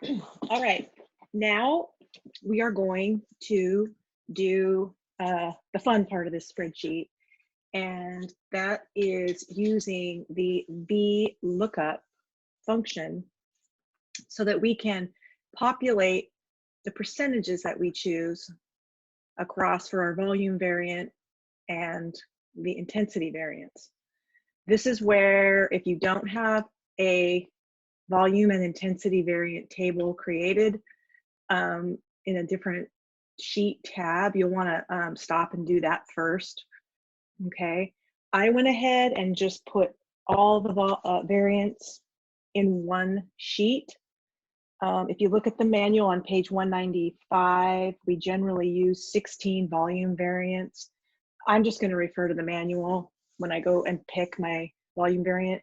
All right, now we are going to do the fun part of this spreadsheet, and that is using the Vlookup function so that we can populate the percentages that we choose across for our volume variant and the intensity variance. This is where if you don't have a volume and intensity variant table created in a different sheet tab, you'll want to stop and do that first. Okay, I went ahead and just put all the variants in one sheet. If you look at the manual on page 195, we generally use 16 volume variants. I'm just going to refer to the manual when I go and pick my volume variant.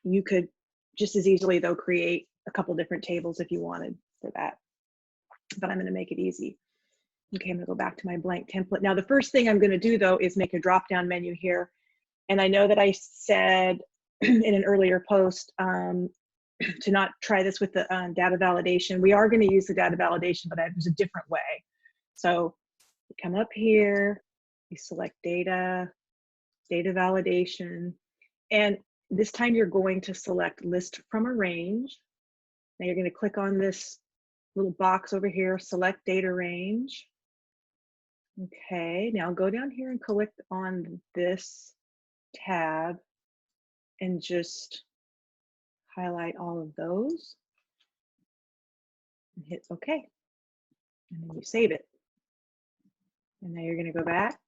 You could just as easily, though, create a couple different tables if you wanted for that, but I'm going to make it easy. Okay, I'm going to go back to my blank template. Now, the first thing I'm going to do, though, is make a drop-down menu here. And I know that I said in an earlier post to not try this with the data validation. We are going to use the data validation, but there's a different way. So you come up here, you select data, data validation, and this time you're going to select list from a range. Now you're going to click on this little box over here, select data range. Okay, now go down here and click on this tab and just highlight all of those and hit OK. And then you save it. And now you're going to go back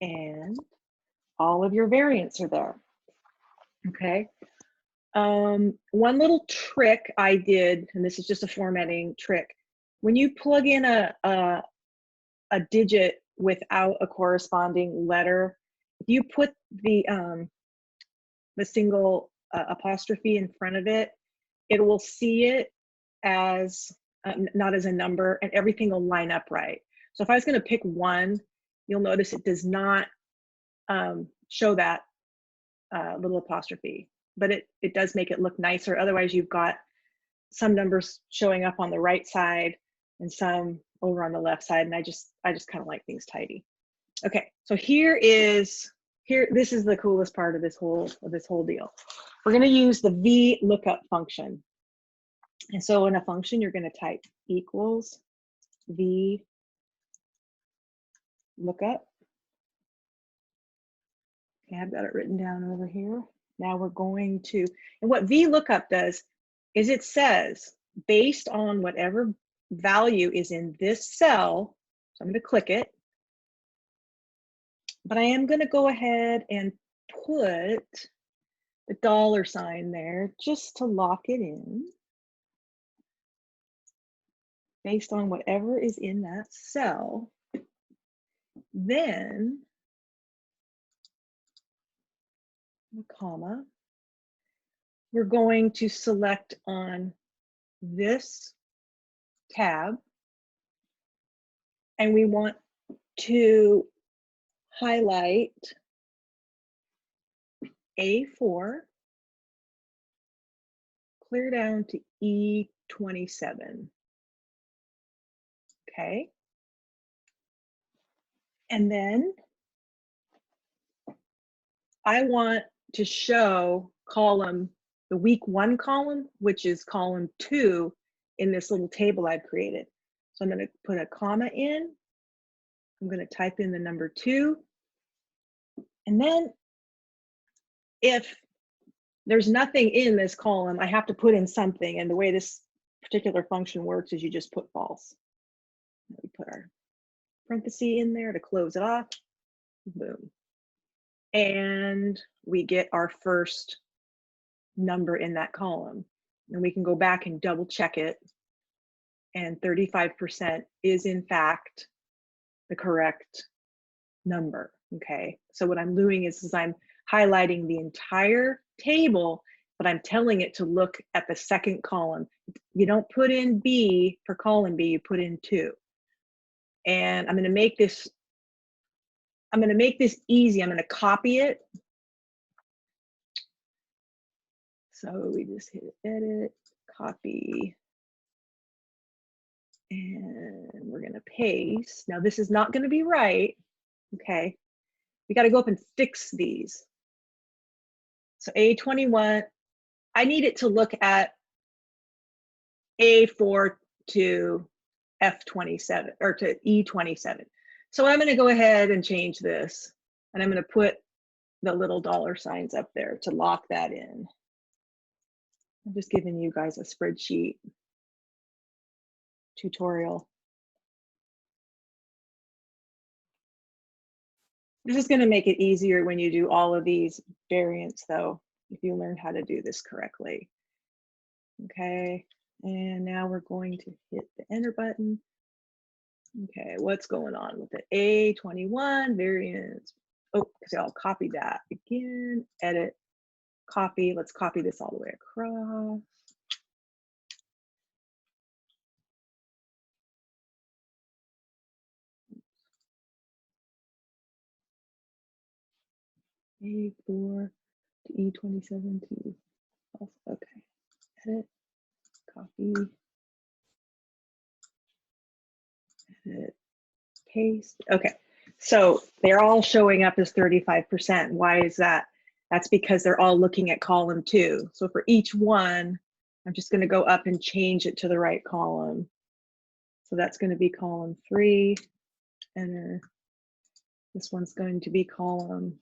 and all of your variants are there. Okay. One little trick I did, and this is just a formatting trick, when you plug in a digit without a corresponding letter, if you put the single apostrophe in front of it, it will see it as not as a number, and everything will line up right. So if I was going to pick 1, you'll notice it does not show that little apostrophe, but it does make it look nicer. Otherwise, you've got some numbers showing up on the right side and some over on the left side, and I just kind of like things tidy. Okay, so this is the coolest part of this whole deal. We're going to use the Vlookup function. And so in a function, you're going to type equals Vlookup. Okay, I've got it written down over here. Now we're going to, and what Vlookup does is it says, based on whatever value is in this cell, so I'm going to click it, but I am going to go ahead and put the $sign there just to lock it in. Based on whatever is in that cell, then a comma, we're going to select on this tab, and we want to highlight A4, clear down to E27. Okay. And then I want to show the week 1 column, which is column 2 in this little table I've created. So I'm going to put a comma in. I'm going to type in the number 2. And then if there's nothing in this column, I have to put in something. And the way this particular function works is you just put false. We put our parenthesis in there to close it off. Boom. And we get our first number in that column. And we can go back and double check it. And 35% is in fact the correct number. Okay. So what I'm doing is I'm highlighting the entire table, but I'm telling it to look at the second column. You don't put in B for column B, you put in 2. And I'm going to make this easy. I'm going to copy it. So we just hit edit, copy, and we're going to paste. Now this is not going to be right. Okay, we got to go up and fix these. So A21, I need it to look at A4 to F27 or to E27. So I'm going to go ahead and change this, and I'm going to put the little dollar signs up there to lock that in. I'm just giving you guys a spreadsheet tutorial. This is going to make it easier when you do all of these variants, though, if you learn how to do this correctly. Okay, and now we're going to hit the enter button. Okay, what's going on with the A21 variants? Oh, because I'll copy that again, edit, copy. Let's copy this all the way across. A4 to E27 to, okay, edit, copy, edit, paste. Okay, so they're all showing up as 35%. Why is that? That's because they're all looking at column 2. So for each one, I'm just going to go up and change it to the right column. So that's going to be column 3, enter. This one's going to be column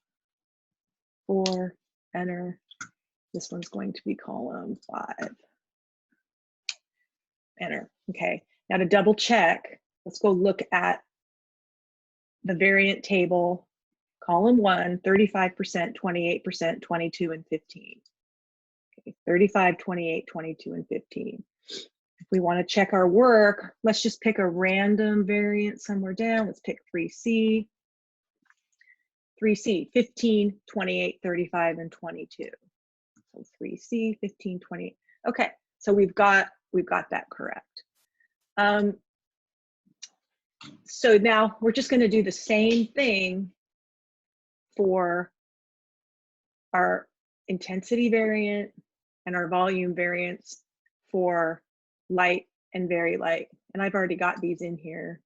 4, enter. This one's going to be column 5, enter. Okay, now to double check, let's go look at the variant table, column 1, 35%, 28%, 22, and 15. Okay, 35, 28, 22, and 15. If we want to check our work, let's just pick a random variant somewhere down. Let's pick 3C. 3C, 15, 28, 35, and 22. So 3C, 15, 28. Okay, so we've got that correct. So now we're just going to do the same thing for our intensity variant and our volume variants for light and very light. And I've already got these in here.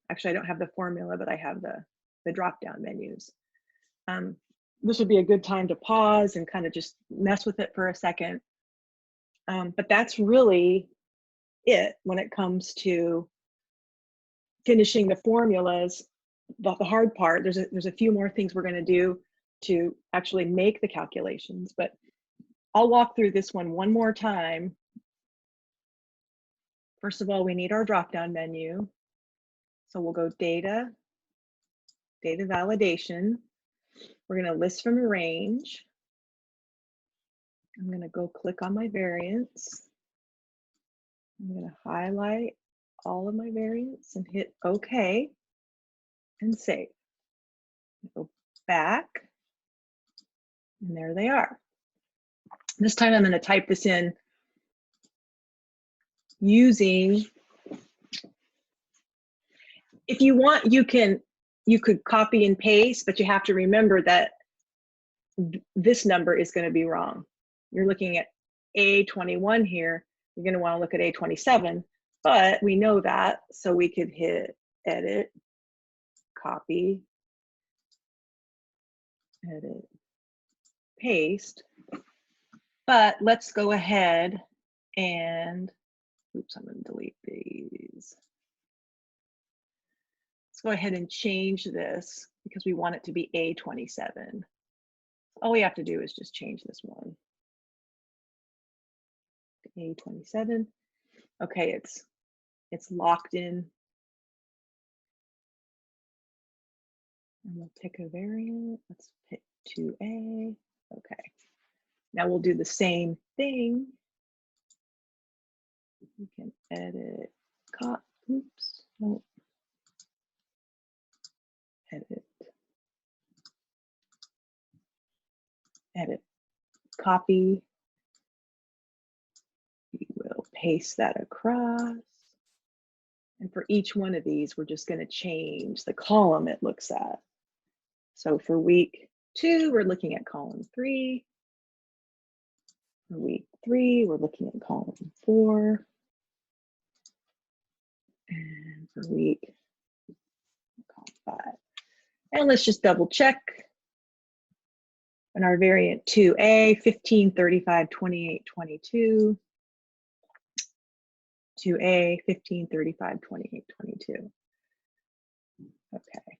Actually, I don't have the formula, but I have the drop-down menus. This would be a good time to pause and kind of just mess with it for a second. But that's really it when it comes to finishing the formulas. The hard part, there's a few more things we're going to do to actually make the calculations, but I'll walk through this one more time. First of all, we need our drop-down menu. So we'll go data, data validation. We're going to list from a range. I'm going to go click on my variants. I'm going to highlight all of my variants and hit OK and save. Go back, and there they are. This time I'm going to type this in using, if you want, you could copy and paste, but you have to remember that this number is going to be wrong. You're looking at A21 here, you're going to want to look at A27, but we know that, so we could hit edit, copy, edit, paste. But let's go ahead and, oops, I'm going to delete these. Let's go ahead and change this because we want it to be A27. All we have to do is just change this one. A27. Okay, it's locked in. And we'll pick a variant. Let's pick 2A. Okay. Now we'll do the same thing. We can edit, oops, no. Edit, copy. We will paste that across. And for each one of these, we're just going to change the column it looks at. So for week 2, we're looking at column 3. For week 3, we're looking at column 4. And for week column 5. And let's just double check. And our variant 2A, 15, 35, 28, 22. 2A, 15, 35, 28, 22. Okay,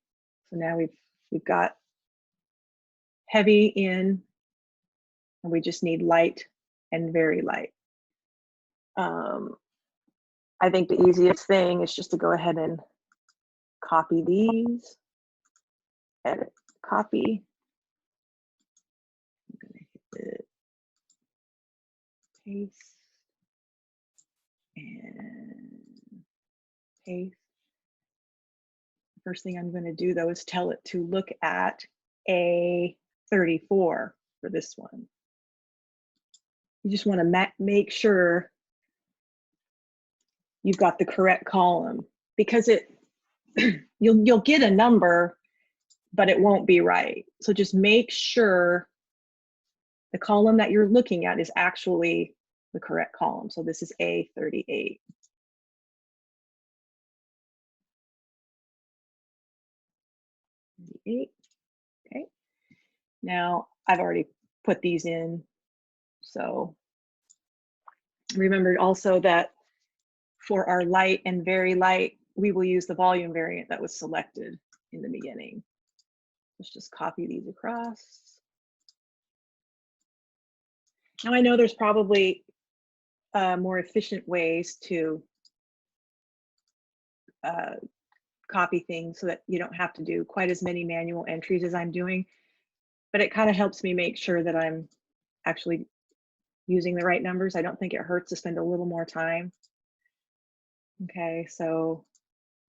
so now we've got heavy in, and we just need light and very light. I think the easiest thing is just to go ahead and copy these, edit, copy. I'm gonna hit it, paste, and paste. First thing I'm gonna do though is tell it to look at A34 for this one. You just wanna make sure you've got the correct column, because you'll get a number, but it won't be right. So just make sure the column that you're looking at is actually the correct column. So this is A38. Okay. Now I've already put these in. So remember also that for our light and very light, we will use the volume variant that was selected in the beginning. Let's just copy these across. Now I know there's probably more efficient ways to copy things so that you don't have to do quite as many manual entries as I'm doing, but it kind of helps me make sure that I'm actually using the right numbers. I don't think it hurts to spend a little more time. Okay, so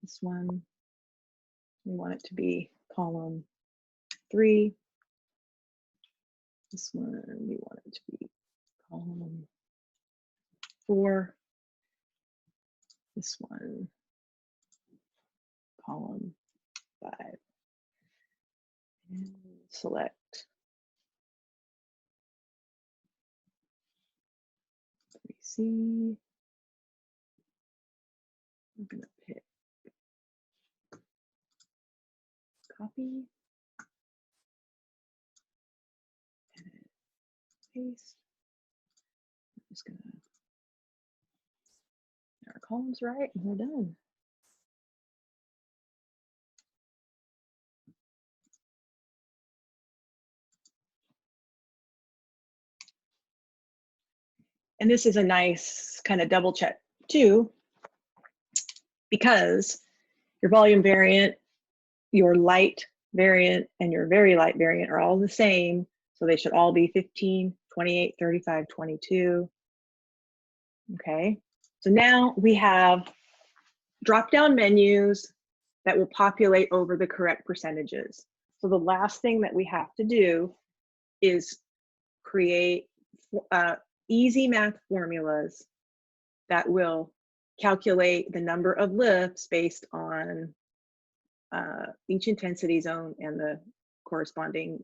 this one, we want it to be column 3. This one, we want it to be column 4. This one, column 5. And select 3C. I'm gonna pick copy, edit, paste. I'm just gonna get our columns right, and we're done. And this is a nice kind of double check too, because your volume variant, your light variant, and your very light variant are all the same. So they should all be 15, 28, 35, 22. Okay, so now we have drop-down menus that will populate over the correct percentages. So the last thing that we have to do is create easy math formulas that will calculate the number of lifts based on each intensity zone and the corresponding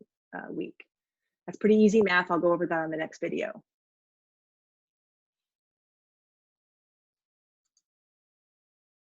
week. That's pretty easy math. I'll go over that in the next video.